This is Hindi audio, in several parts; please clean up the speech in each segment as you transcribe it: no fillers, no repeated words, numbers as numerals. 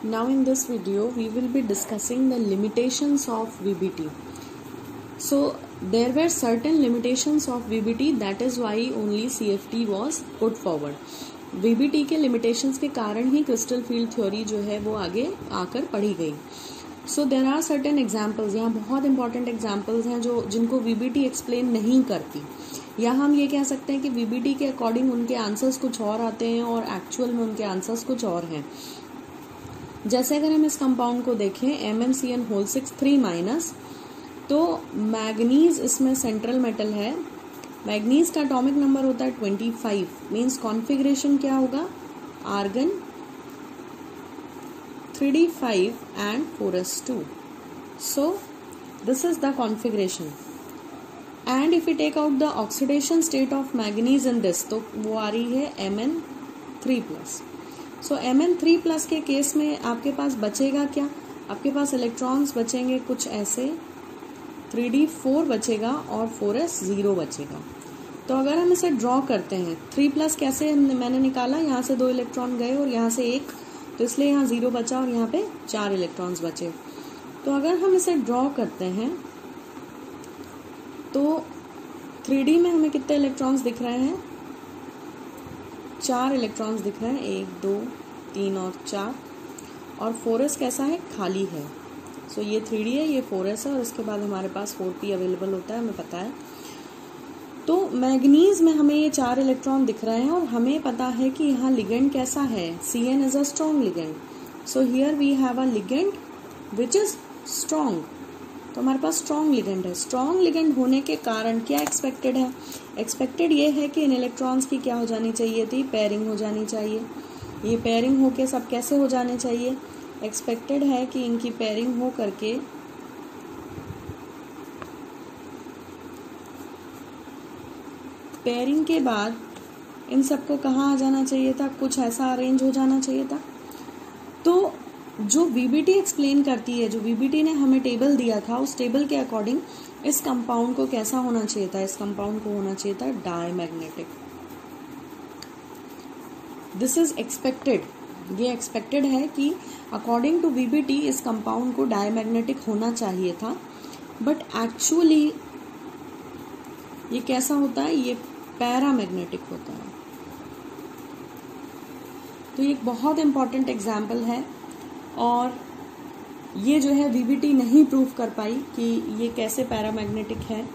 Now in this video we will be discussing the limitations of VBT. So there were certain limitations of VBT, that is why only CFT was put forward. VBT के limitations के कारण ही crystal field theory जो है वो आगे आकर पढ़ी गई. So there are certain examples, यहाँ बहुत important examples हैं जो जिनको VBT explain नहीं करती, या हम ये कह सकते हैं कि VBT के अकॉर्डिंग उनके आंसर्स कुछ और आते हैं और एक्चुअल में उनके आंसर्स कुछ और हैं. जैसे अगर हम इस कंपाउंड को देखें MnCN6 3-, तो मैग्नीज इसमें सेंट्रल मेटल है. मैग्नीज का एटॉमिक नंबर होता है 25, मींस कॉन्फ़िगरेशन क्या होगा, argon 3d5 and 4s2. So this is the configuration. And if we take out the oxidation state of manganese in this, तो वो आ रही है Mn3+. So Mn3+ के केस में आपके पास बचेगा क्या, आपके पास इलेक्ट्रॉन्स बचेंगे कुछ ऐसे, 3d4 बचेगा और 4s0 बचेगा. तो अगर हम इसे ड्रॉ करते हैं 3+ कैसे मैंने निकाला, यहाँ से 2 इलेक्ट्रॉन गए और यहाँ से 1, तो इसलिए यहाँ 0 बचा और यहाँ पे 4 इलेक्ट्रॉन्स बचे. तो अगर हम इसे ड्रॉ करते हैं तो 3D में हमें कितने इलेक्ट्रॉन्स दिख रहे हैं, 4 इलेक्ट्रॉन्स दिख रहे हैं, 1 2 3 और 4. और 4s कैसा है, खाली है. सो ये 3D है, ये 4s है और इसके बाद हमारे पास 4p अवेलेबल होता है, हमें पता है. तो मैग्नीज में हमें ये 4 इलेक्ट्रॉन दिख रहे हैं और हमें पता है कि यहाँ लिगेंड कैसा है, Cn is a strong ligand. So here we have a ligand which is strong. तो हमारे पास स्ट्रॉन्ग लिगेंड है. स्ट्रॉन्ग लिगेंड होने के कारण क्या एक्सपेक्टेड है, एक्सपेक्टेड ये है कि इन इलेक्ट्रॉन्स की क्या हो जानी चाहिए थी, पेयरिंग हो जानी चाहिए. ये पेयरिंग होके सब कैसे हो जाने चाहिए, एक्सपेक्टेड है कि इनकी पेयरिंग हो करके पेयरिंग के बाद इन सबको कहाँ आ जाना चाहिए था, कुछ ऐसा अरेंज हो जाना चाहिए था. तो जो VBT एक्सप्लेन करती है, जो VBT ने हमें टेबल दिया था, उस टेबल के अकॉर्डिंग इस कंपाउंड को कैसा होना चाहिए था, इस कंपाउंड को होना चाहिए था डायमैग्नेटिक. This is expected. ये एक्सपेक्टेड है कि अकॉर्डिंग टू VBT इस कंपाउंड को डायमैग्नेटिक होना चाहिए था, बट एक्चुअली ये कैसा होता है, ये पैरामैग्नेटिक होता है. तो ये एक बहुत इंपॉर्टेंट एग्जाम्पल है और ये जो है VBT नहीं प्रूव कर पाई कि ये कैसे पैरामैग्नेटिक है.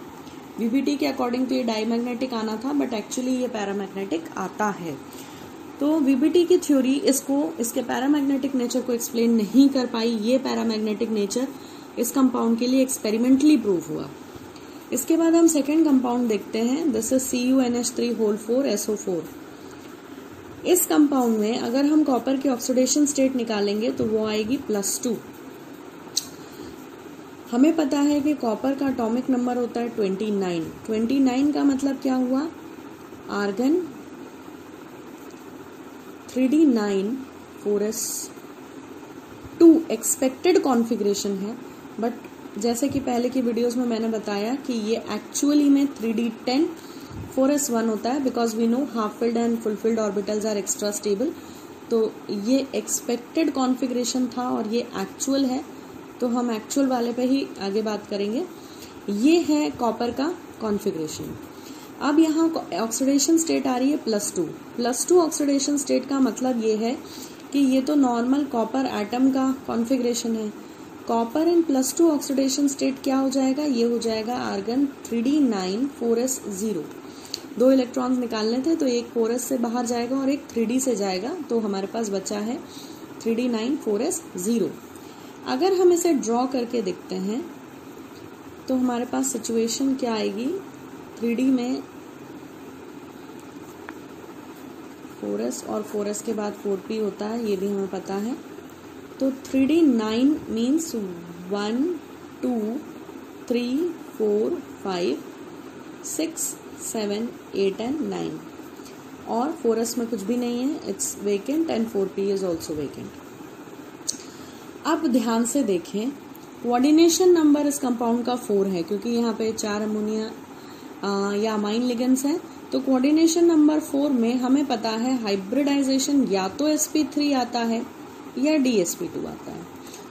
VBT के अकॉर्डिंग तो ये डायमैग्नेटिक आना था, बट एक्चुअली ये पैरामैग्नेटिक आता है. तो VBT की थ्योरी इसके पैरामैग्नेटिक नेचर को एक्सप्लेन नहीं कर पाई. ये पैरामैग्नेटिक नेचर इस कंपाउंड के लिए एक्सपेरिमेंटली प्रूव हुआ. इसके बाद हम सेकेंड कंपाउंड देखते हैं. This is CuNH3 4SO4. इस कंपाउंड में अगर हम कॉपर की ऑक्सीडेशन स्टेट निकालेंगे तो वो आएगी +2. हमें पता है कि कॉपर का एटॉमिक नंबर होता है 29. 29 का मतलब क्या हुआ, argon 3d9 4s2 expected configuration है. बट जैसे कि पहले की वीडियोस में मैंने बताया कि ये एक्चुअली में 3d10 4s1 होता है, because we know half filled and full filled orbitals are extra stable. तो ये एक्सपेक्टेड कॉन्फ़िगरेशन था और ये एक्चुअल है, तो हम एक्चुअल वाले पे ही आगे बात करेंगे. ये है कॉपर का कॉन्फ़िगरेशन. अब यहाँ ऑक्सीडेशन स्टेट आ रही है +2. +2 ऑक्सीडेशन स्टेट का मतलब ये है कि ये तो नॉर्मल कॉपर एटम का कॉन्फ़िगरेशन है. कॉपर इन +2 ऑक्सीडेशन स्टेट क्या हो जाएगा, ये हो जाएगा आर्गन 3d9 4s0. 2 इलेक्ट्रॉन्स निकालने थे, तो एक 4s से बाहर जाएगा और एक 3d से जाएगा, तो हमारे पास बचा है 3d9 4s0. अगर हम इसे ड्रॉ करके देखते हैं तो हमारे पास सिचुएशन क्या आएगी, 3d में 4s और 4s के बाद 4p होता है, ये भी हमें पता है. तो 3d9 मीन्स 1 2 3 4 5 6 7 8 एंड 9. और 4s में कुछ भी नहीं है, it's vacant and 4p is also vacant. अब ध्यान से देखें, कोऑर्डिनेशन नंबर इस कंपाउंड का 4 है, क्योंकि यहाँ पे 4 अमोनिया या अमाइन लिगेंड्स हैं. तो कोऑर्डिनेशन नंबर 4 में हमें पता है हाइब्रिडाइजेशन या तो sp3 आता है या DsP2 आता है।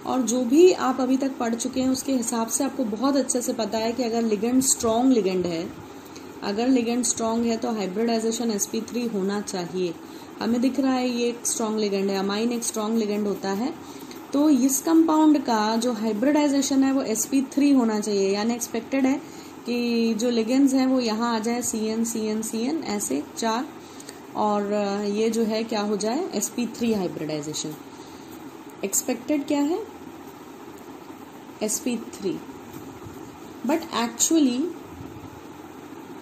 और जो भी आप अभी तक पढ़ चुके हैं उसके हिसाब से आपको बहुत अच्छे से पता है कि अगर लिगेंड स्ट्रॉन्ग लिगेंड है, अगर लिगेंड स्ट्रॉन्ग है तो हाइब्रिडाइजेशन sp3 होना चाहिए। हमें दिख रहा है ये एक स्ट्रॉन्ग लिगेंड है, अमाइन एक स्ट्रॉन्ग लिगेंड होता है, तो इस कंपाउंड का जो हाइब्रिडाइजेशन है वो sp3 होना चाहिए। यानी एक्सपेक्टेड है कि जो लिगेंड्स हैं वो यहाँ आ जाए CN CN CN ऐसे 4, और ये जो है क्या हो जाए sp3 हाइब्रिडाइजेशन। एक्सपेक्टेड क्या है sp3, बट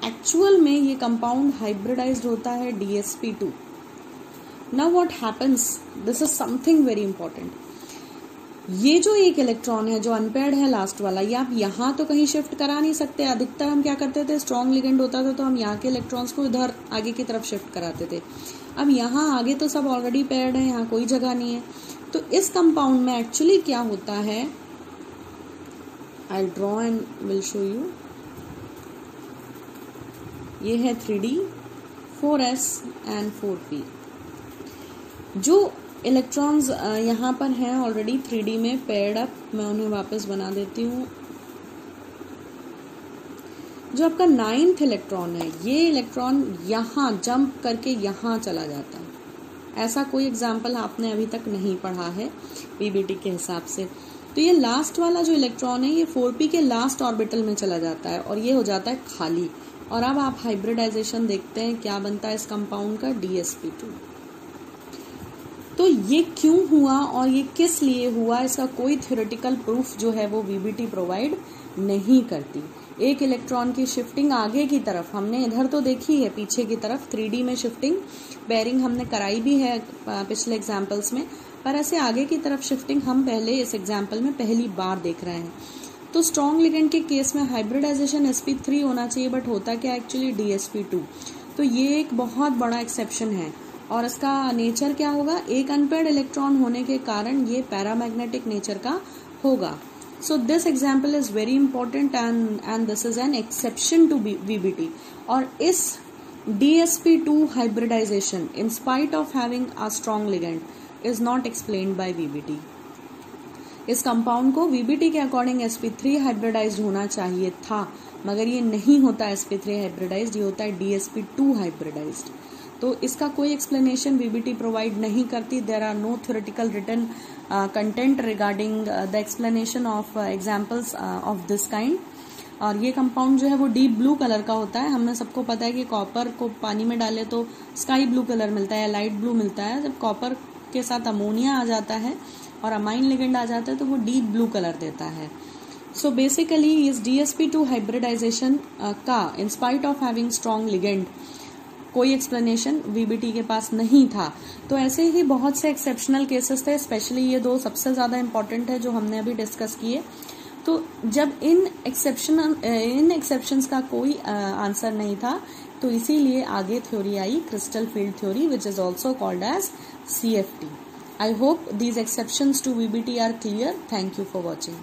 एक्चुअल में ये कंपाउंड हाइब्रिडाइज्ड होता है DsP2। Now what happens, this is something very important. ये जो एक इलेक्ट्रॉन है जो अनपेयर्ड है लास्ट वाला, ये आप यहाँ तो कहीं शिफ्ट करा नहीं सकते। अधिकतर हम क्या करते थे, स्ट्रॉन्ग लिगेंड होता था तो हम यहाँ के इलेक्ट्रॉन्स को इधर आगे की तरफ शिफ्ट कराते थे। अब यहाँ आगे तो सब ऑलरेडी पेयर्ड है, यहाँ कोई जगह नहीं है। तो इस कंपाउंड में एक्चुअली क्या होता है, I draw and will show you. ये है 3D 4s एंड 4p। जो इलेक्ट्रॉन्स यहाँ पर हैं ऑलरेडी 3D में पेयर्ड अप, मैं उन्हें वापस बना देती हूँ। जो आपका 9th इलेक्ट्रॉन है, ये इलेक्ट्रॉन यहाँ जंप करके यहाँ चला जाता है। ऐसा कोई एग्जाम्पल आपने अभी तक नहीं पढ़ा है VBT के हिसाब से। तो ये लास्ट वाला जो इलेक्ट्रॉन है ये 4p के लास्ट ऑर्बिटल में चला जाता है और ये हो जाता है खाली। और अब आप हाइब्रिडाइजेशन देखते हैं क्या बनता है इस कंपाउंड का, DsP2। तो ये क्यों हुआ और ये किस लिए हुआ, इसका कोई थ्योरेटिकल प्रूफ जो है वो VBT प्रोवाइड नहीं करती। एक इलेक्ट्रॉन की शिफ्टिंग आगे की तरफ हमने इधर तो देखी है, पीछे की तरफ 3D में शिफ्टिंग बेयरिंग हमने कराई भी है पिछले एग्जाम्पल्स में, पर ऐसे आगे की तरफ शिफ्टिंग हम पहले इस एग्जाम्पल में पहली बार देख रहे हैं। तो स्ट्रॉन्ग लिगेंड के केस में हाइब्रिडाइजेशन sp3 होना चाहिए, बट होता क्या एक्चुअली DsP2। तो ये एक बहुत बड़ा एक्सेप्शन है और इसका नेचर क्या होगा, एक अनपेयर्ड इलेक्ट्रॉन होने के कारण ये पैरामैग्नेटिक नेचर का होगा। So this example is very important and this is an exception to VBT। और इस DsP2 hybridization in spite of having a strong ligand is not explained by VBT। इस कंपाउंड को VBT के अकॉर्डिंग sp3 हाइब्रिडाइज्ड होना चाहिए था, मगर ये नहीं होता sp3 हाइब्रिडाइज्ड, ये होता है DsP2 हाइब्रिडाइज्ड। तो इसका कोई एक्सप्लेनेशन VBT प्रोवाइड नहीं करती। There are no theoretical written content regarding the explanation of examples of this kind. और ये कंपाउंड जो है वो डीप ब्लू कलर का होता है। हमें सबको पता है कि कॉपर को पानी में डाले तो स्काई ब्लू कलर मिलता है या लाइट ब्लू मिलता है। जब कॉपर के साथ अमोनिया आ जाता है और अमाइन लिगेंड आ जाता है तो वो डीप ब्लू कलर देता है। सो बेसिकली इस DsP2 हाइब्रिडाइजेशन का in spite of having strong ligand कोई एक्सप्लेनेशन VBT के पास नहीं था। तो ऐसे ही बहुत से एक्सेप्शनल केसेस थे, स्पेशली ये दो सबसे ज्यादा इंपॉर्टेंट है जो हमने अभी डिस्कस किए। तो जब इन एक्सेप्शंस का कोई आंसर नहीं था तो इसीलिए आगे थ्योरी आई crystal field theory, which is also called as CFT। I hope these exceptions to VBT are clear. Thank you for watching.